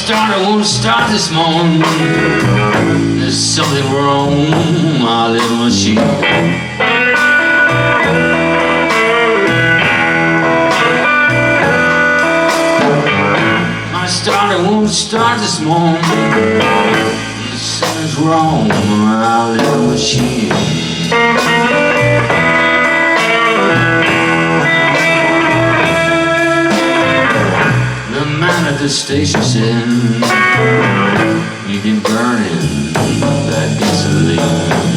starter won't start this morning. There's something wrong, my little machine. My starter won't start this morning. There's something's wrong, my little machine. At the station said, you can burn in that gasoline.